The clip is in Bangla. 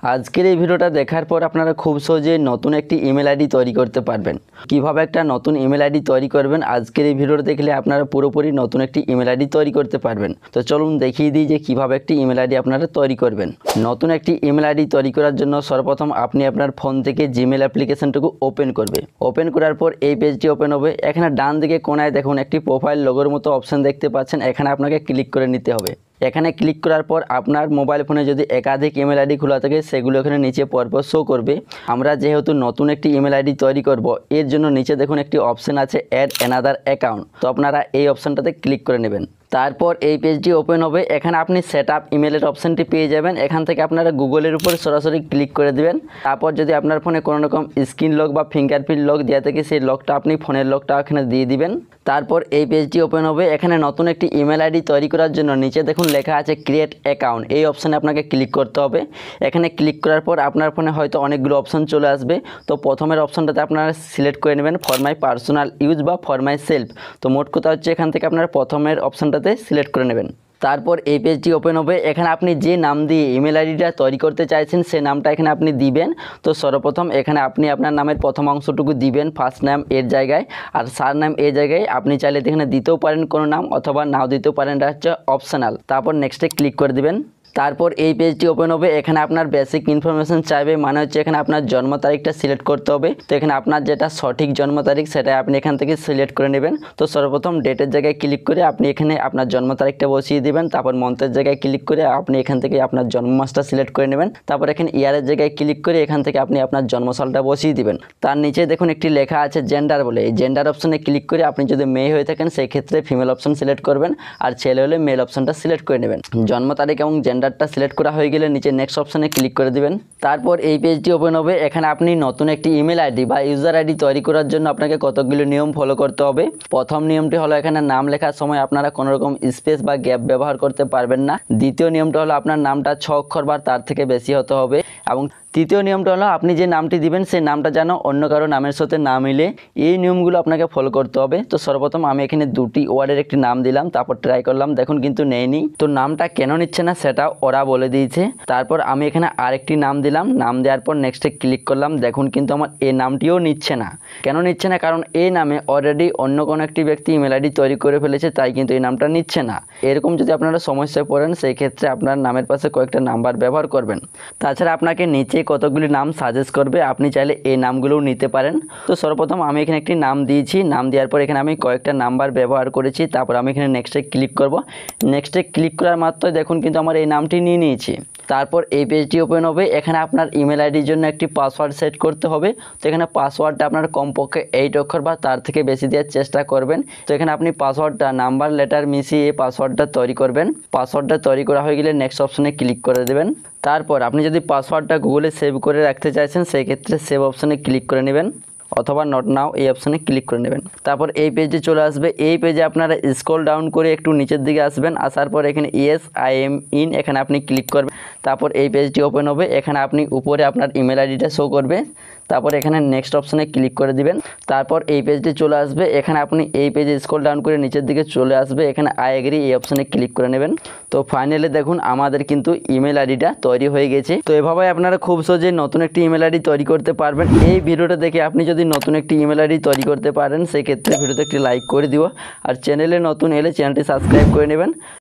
আজকের এই ভিডিওটা দেখার পর আপনারা খুব সহজে নতুন একটি ইমেল আইডি তৈরি করতে পারবেন। কিভাবে একটা নতুন ইমেল আইডি তৈরি করবেন আজকের এই ভিডিওটা দেখলে আপনারা পুরোপুরি নতুন একটি ইমেল আইডি তৈরি করতে পারবেন। তো চলুন দেখিয়ে দিই যে কিভাবে একটি ইমেল আইডি আপনারা তৈরি করবেন। নতুন একটি ইমেল আইডি তৈরি করার জন্য সর্বপ্রথম আপনি আপনার ফোন থেকে জিমেল অ্যাপ্লিকেশনটুকু ওপেন করবে। ওপেন করার পর এই পেজটি ওপেন হবে। এখানে ডান দিকে কোণায় দেখুন একটি প্রোফাইল লোগোর মতো অপশন দেখতে পাচ্ছেন, এখানে আপনাকে ক্লিক করে নিতে হবে। এখানে ক্লিক করার পর আপনার মোবাইল ফোনে যদি একাধিক ইমেল আইডি খোলা থাকে সেগুলো এখানে নিচে পরপর শো করবে। আমরা যেহেতু নতুন একটি ইমেল আইডি তৈরি করব, এর জন্য নিচে দেখুন একটি অপশন আছে অ্যাড অ্যানাদার অ্যাকাউন্ট। তো আপনারা এই অপশনটাতে ক্লিক করে নেবেন। তারপর এই পেজটি ওপেন হবে। এখানে আপনি সেট আপ ইমেলের অপশানটি পেয়ে যাবেন। এখান থেকে আপনারা গুগলের উপর সরাসরি ক্লিক করে দিবেন। তারপর যদি আপনার ফোনে কোনো রকম স্ক্রিন লক বা ফিঙ্গারপ্রিন্ট লক দেওয়া থাকে সেই লকটা আপনি ফোনের লকটা এখানে দিয়ে দিবেন। তারপর এই পেজটি ওপেন হবে। এখানে নতুন একটি ইমেল আইডি তৈরি করার জন্য নিচে দেখুন লেখা আছে ক্রিয়েট অ্যাকাউন্ট, এই অপশানে আপনাকে ক্লিক করতে হবে। এখানে ক্লিক করার পর আপনার ফোনে হয়তো অনেকগুলো অপশান চলে আসবে। তো প্রথমের অপশানটাতে আপনারা সিলেক্ট করে নেবেন ফর মাই পার্সোনাল ইউজ বা ফর মাই সেলফ। তো মোট কথা হচ্ছে এখান থেকে আপনারা প্রথমের অপশানটাতে সিলেক্ট করে নেবেন। তারপর এই পেজটি ওপেন হবে। এখানে আপনি যে নাম দিয়ে ইমেল আইডিটা তৈরি করতে চাইছেন সে নামটা এখানে আপনি দিবেন। তো সর্বপ্রথম এখানে আপনি আপনার নামের প্রথম অংশটুকু দিবেন ফার্স্ট নেম এর জায়গায়, আর সার নেম এর জায়গায় আপনি চাইলে এখানে দিতেও পারেন কোনো নাম অথবা নাও দিতেও পারেন, এটা হচ্ছে অপশনাল। তারপর নেক্সটে ক্লিক করে দিবেন। তারপর এই পেজটি ওপেন হবে। এখানে আপনার বেসিক ইনফরমেশন চাইবে, মানে হচ্ছে এখানে আপনার জন্ম তারিখটা সিলেক্ট করতে হবে। তো এখানে আপনার যেটা সঠিক জন্ম তারিখ সেটা আপনি এখান থেকে সিলেক্ট করে নেবেন। তো সর্বপ্রথম ডেটের জায়গায় ক্লিক করে আপনি এখানে আপনার জন্ম তারিখটা বসিয়ে দিবেন। তারপর মন্থের জায়গায় ক্লিক করে আপনি এখান থেকে আপনার জন্ম মাসটা সিলেক্ট করে নেবেন। তারপর এখানে ইয়ারের জায়গায় ক্লিক করে এখান থেকে আপনি আপনার জন্মসালটা বসিয়ে দিবেন। তার নিচে দেখুন একটি লেখা আছে জেন্ডার বলে, এই জেন্ডার অপশনে ক্লিক করে আপনি যদি মেয়ে হয়ে থাকেন সেই ক্ষেত্রে ফিমেল অপশন সিলেক্ট করবেন, আর ছেলে হলে মেল অপশনটা সিলেক্ট করে নেবেন। জন্ম তারিখ এবং জেন্ডারটা সিলেক্ট করা হয়ে গেলে নিচে নেক্সট অপশনে ক্লিক করে দিবেন। তারপর এই পেজটি ওপেন হবে। এখানে আপনি নতুন একটি ইমেল আইডি বা ইউজার আইডি তৈরি করার জন্য আপনাকে কতগুলো নিয়ম ফলো করতে হবে। প্রথম নিয়মটি হলো এখানে নাম লেখার সময় আপনারা কোনো রকম স্পেস বা গ্যাপ ব্যবহার করতে পারবেন না। দ্বিতীয় নিয়মটা হলো আপনার নামটা 6 অক্ষর বা তার থেকে বেশি হতে হবে। এবং তৃতীয় নিয়মটা হলো আপনি যে নামটি দিবেন সেই নামটা যেন অন্য কারো নামের সাথে না মিলে। এই নিয়মগুলো আপনাকে ফলো করতে হবে। তো সর্বপ্রথম আমি এখানে দুটি ওয়ার্ডের একটি নাম দিলাম, তারপর ট্রাই করলাম, দেখুন কিন্তু নেয়নি। তো নামটা কেন নিচ্ছে না সেটা ওরা বলে দিয়েছে। তারপর আমি এখানে আরেকটি নাম দিলাম, নাম দেওয়ার পর নেক্সটে ক্লিক করলাম, দেখুন কিন্তু আমার এই নামটিও নিচ্ছে না। কেন নিচ্ছে না? কারণ এই নামে অলরেডি অন্য কোনো একটি ব্যক্তি ইমেল আইডি তৈরি করে ফেলেছে, তাই কিন্তু এই নামটা নিচ্ছে না। এরকম যদি আপনারা সমস্যায় পড়েন সেই ক্ষেত্রে আপনার নামের পাশে কয়েকটা নাম্বার ব্যবহার করবেন। তাছাড়া আপনাকে নিচে কতগুলি নাম সাজেস্ট করবে, আপনি চাইলে এই নামগুলোও নিতে পারেন। তো সর্বপ্রথম আমি এখানে একটি নাম দিয়েছি, নাম দেওয়ার পর এখানে আমি কয়েকটা নাম্বার ব্যবহার করেছি। তারপর আমি এখানে নেক্সটে ক্লিক করব। নেক্সটে ক্লিক করার মাত্রই দেখুন কিন্তু আমার এই নামটি নিয়ে নিয়েছি। তারপর এই পেজটি ওপেন হবে। এখানে আপনার ইমেল আইডির জন্য একটি পাসওয়ার্ড সেট করতে হবে। তো এখানে পাসওয়ার্ডটা আপনার কমপক্ষে 8 অক্ষর বা তার থেকে বেশি দেওয়ার চেষ্টা করবেন। তো এখানে আপনি পাসওয়ার্ডটা নাম্বার লেটার মিশিয়ে এই পাসওয়ার্ডটা তৈরি করবেন। পাসওয়ার্ডটা তৈরি করা হয়ে গেলে নেক্সট অপশনে ক্লিক করে দেবেন। তারপর আপনি যদি পাসওয়ার্ডটা গুগলে সেভ করে রাখতে চাইছেন সেই ক্ষেত্রে সেভ অপশনে ক্লিক করে নেবেন, অথবা নট নাও এই অপশানে ক্লিক করে নেবেন। তারপর এই পেজে চলে আসবে। এই পেজে আপনারা স্ক্রল ডাউন করে একটু নিচের দিকে আসবেন। আসার পর এখানে ইয়েস আই এম ইন এখানে আপনি ক্লিক করবেন। তারপর এই পেজটি ওপেন হবে। এখানে আপনি উপরে আপনার ইমেল আইডিটা শো করবে। তারপর এখানে নেক্সট অপশানে ক্লিক করে দিবেন। তারপর এই পেজটি চলে আসবে। এখানে আপনি এই পেজে স্ক্রল ডাউন করে নিচের দিকে চলে আসবে। এখানে আই এগ্রি এই অপশানে ক্লিক করে নেবেন। তো ফাইনালি দেখুন আমাদের কিন্তু ইমেল আইডিটা তৈরি হয়ে গেছে। তো এভাবে আপনারা খুব সহজে নতুন একটি ইমেল আইডি তৈরি করতে পারবেন। এই ভিডিওটা দেখে আপনি যদি নতুন একটি ইমেল আইডি তৈরি করতে পারেন সেই ক্ষেত্রে ভিডিওতে একটি লাইক করে দিও, আর চ্যানেলে নতুন এলে চ্যানেলটি সাবস্ক্রাইব করে নেবেন।